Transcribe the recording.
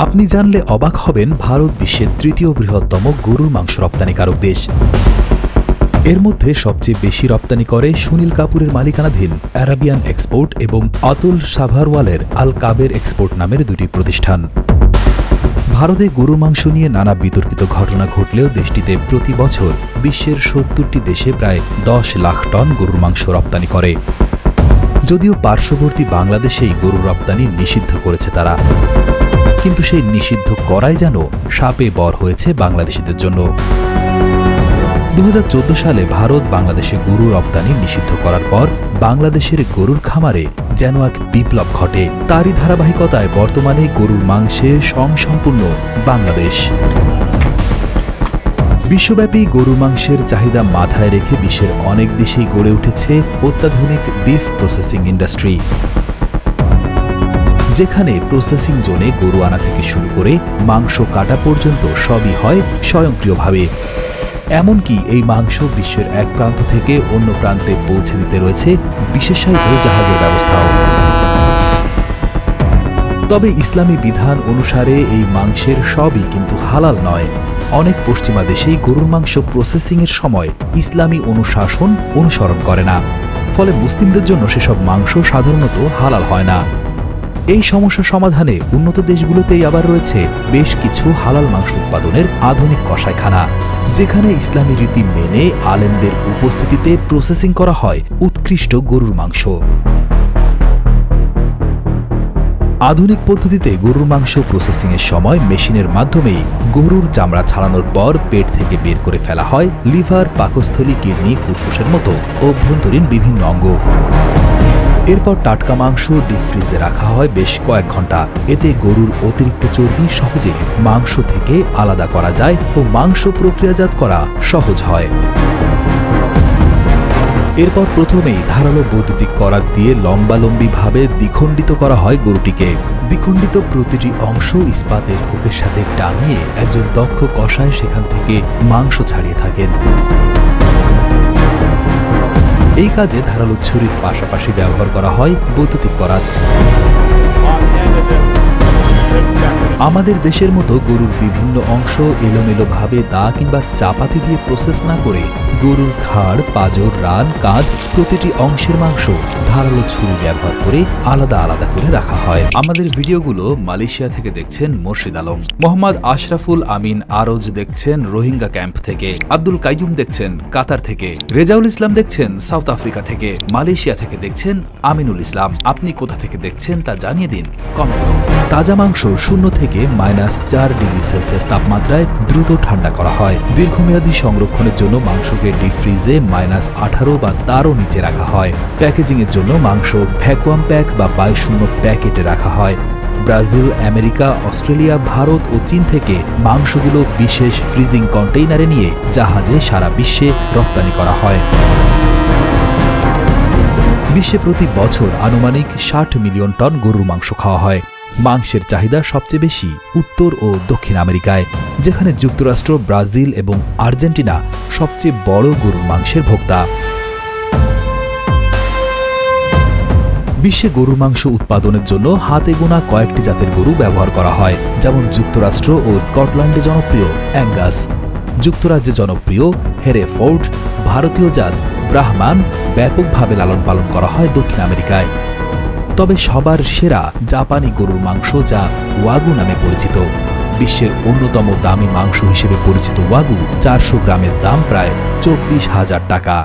আপনি জানলে অবাক হবেন, ভারত বিশ্বের তৃতীয় বৃহত্তম গরুর মাংস রপ্তানিকারক দেশ। এর মধ্যে সবচেয়ে বেশি রপ্তানি করে সুনীল কাপুরের মালিকানাধীন আরাবিয়ান এক্সপোর্ট এবং অতুল সাভারওয়ালের আল কাবের এক্সপোর্ট নামের দুটি প্রতিষ্ঠান। ভারতে গরুর মাংস নিয়ে নানা বিতর্কিত ঘটনা ঘটলেও দেশটিতে প্রতি বছর বিশ্বের ৭০টি দেশে প্রায় ১০ লাখ টন গরুর মাংস রপ্তানি করে। যদিও পার্শ্ববর্তী বাংলাদেশেই গরুর রপ্তানি নিষিদ্ধ করেছে তারা, কিন্তু সেই নিষিদ্ধ করাই যেন শাপে বর হয়েছে বাংলাদেশিদের জন্য। ২০১৪ সালে ভারত বাংলাদেশে গরু রপ্তানি নিষিদ্ধ করার পর বাংলাদেশের গরুর খামারে যেন এক বিপ্লব ঘটে। তারই ধারাবাহিকতায় বর্তমানে গরুর মাংসে স্বয়ংসম্পূর্ণ বাংলাদেশ। বিশ্বব্যাপী গরুর মাংসের চাহিদা মাথায় রেখে বিশ্বের অনেক দেশেই গড়ে উঠেছে অত্যাধুনিক বিফ প্রসেসিং ইন্ডাস্ট্রি, যেখানে প্রসেসিং জোনে গরু আনা থেকে শুরু করে মাংস কাটা পর্যন্ত সবই হয় স্বয়ংক্রিয়ভাবে। এমনকি এই মাংস বিশ্বের এক প্রান্ত থেকে অন্য প্রান্তে পৌঁছে দিতে রয়েছে বিশেষায়িত জাহাজের ব্যবস্থাও। তবে ইসলামী বিধান অনুসারে এই মাংসের সবই কিন্তু হালাল নয়। অনেক পশ্চিমা দেশেই গরুর মাংস প্রসেসিংয়ের সময় ইসলামী অনুশাসন অনুসরণ করে না, ফলে মুসলিমদের জন্য সেসব মাংস সাধারণত হালাল হয় না। এই সমস্যা সমাধানে উন্নত দেশগুলোতেই আবার রয়েছে বেশ কিছু হালাল মাংস উৎপাদনের আধুনিক কসাইখানা, যেখানে ইসলামী রীতি মেনে আলেমদের উপস্থিতিতে প্রসেসিং করা হয় উৎকৃষ্ট গরুর মাংস। আধুনিক পদ্ধতিতে গরুর মাংস প্রসেসিংয়ের সময় মেশিনের মাধ্যমেই গরুর চামড়া ছাড়ানোর পর পেট থেকে বের করে ফেলা হয় লিভার, পাকস্থলী, কিডনি, ফুসফুসের মতো অভ্যন্তরীণ বিভিন্ন অঙ্গ। এরপর টাটকা মাংস ডিপ ফ্রিজে রাখা হয় বেশ কয়েক ঘন্টা। এতে গরুর অতিরিক্ত চর্বি সহজে মাংস থেকে আলাদা করা যায় ও মাংস প্রক্রিয়াজাত করা সহজ হয়। এরপর প্রথমেই ধারালো বৈদ্যুতিক করাত দিয়ে লম্বালম্বিভাবে দ্বিখণ্ডিত করা হয় গরুটিকে। দ্বিখণ্ডিত প্রতিটি অংশ ইস্পাতের হুকের সাথে টাঙিয়ে একজন দক্ষ কসাই সেখান থেকে মাংস ছাড়িয়ে থাকেন। এই কাজে ধারালো ছুরির পাশাপাশি ব্যবহার করা হয় বৈদ্যুতিক করাত। আমাদের দেশের মতো গরুর বিভিন্ন অংশ এলোমেলোভাবে দা কিংবা চাপাতি দিয়ে প্রসেস না করে গরুর ঘাড়, পাঁজর, রান, কাঁধ প্রতিটি অংশের মাংস ধারালো ছুরি ব্যবহার করে আলাদা আলাদা করে রাখা হয়। আমাদের ভিডিওগুলো মালয়েশিয়া থেকে দেখছেন মোর্শেদ আলম, মোহাম্মদ আশরাফুল আমিন আরজ দেখছেন রোহিঙ্গা ক্যাম্প থেকে, আব্দুল কাইয়ুম দেখছেন কাতার থেকে, রেজাউল ইসলাম দেখছেন সাউথ আফ্রিকা থেকে, মালয়েশিয়া থেকে দেখছেন আমিনুল ইসলাম। আপনি কোথা থেকে দেখছেন তা জানিয়ে দিন কমেন্ট বক্সে। তাজা মাংস 0 থেকে -4 ডিগ্রি সেলসিয়াস তাপমাত্রায় দ্রুত ঠান্ডা করা হয়। দীর্ঘমেয়াদী সংরক্ষণের জন্য মাংসকে ডিপ ফ্রিজে -18 বা তারও নিচে রাখা হয়। প্যাকেজিং এর জন্য মাংস ভ্যাকুয়াম প্যাক বা বায়ুশূন্য প্যাকেটে রাখা হয়। ব্রাজিল, আমেরিকা, অস্ট্রেলিয়া, ভারত ও চীন থেকে মাংসগুলো বিশেষ ফ্রিজিং কন্টেইনারে নিয়ে জাহাজে সারা বিশ্বে রপ্তানি করা হয়। বিশ্বে প্রতি বছর আনুমানিক 60 মিলিয়ন টন গরুর মাংস খাওয়া হয়। মাংসের চাহিদা সবচেয়ে বেশি উত্তর ও দক্ষিণ আমেরিকায়, যেখানে যুক্তরাষ্ট্র, ব্রাজিল এবং আর্জেন্টিনা সবচেয়ে বড় গরুর মাংসের ভোক্তা। বিশ্বে গরুর মাংস উৎপাদনের জন্য হাতে গোনা কয়েকটি জাতের গরু ব্যবহার করা হয়, যেমন যুক্তরাষ্ট্র ও স্কটল্যান্ডে জনপ্রিয় অ্যাঙ্গাস, যুক্তরাজ্যে জনপ্রিয় হেরেফোর্ড, ভারতীয় জাত ব্রাহ্মান ব্যাপকভাবে লালন পালন করা হয় দক্ষিণ আমেরিকায়। তবে সবার সেরা জাপানি গরুর মাংস, যা ওয়াগু নামে পরিচিত। বিশ্বের অন্যতম দামি মাংস হিসেবে পরিচিত ওয়াগু 400 গ্রামের দাম প্রায় 24,000 টাকা।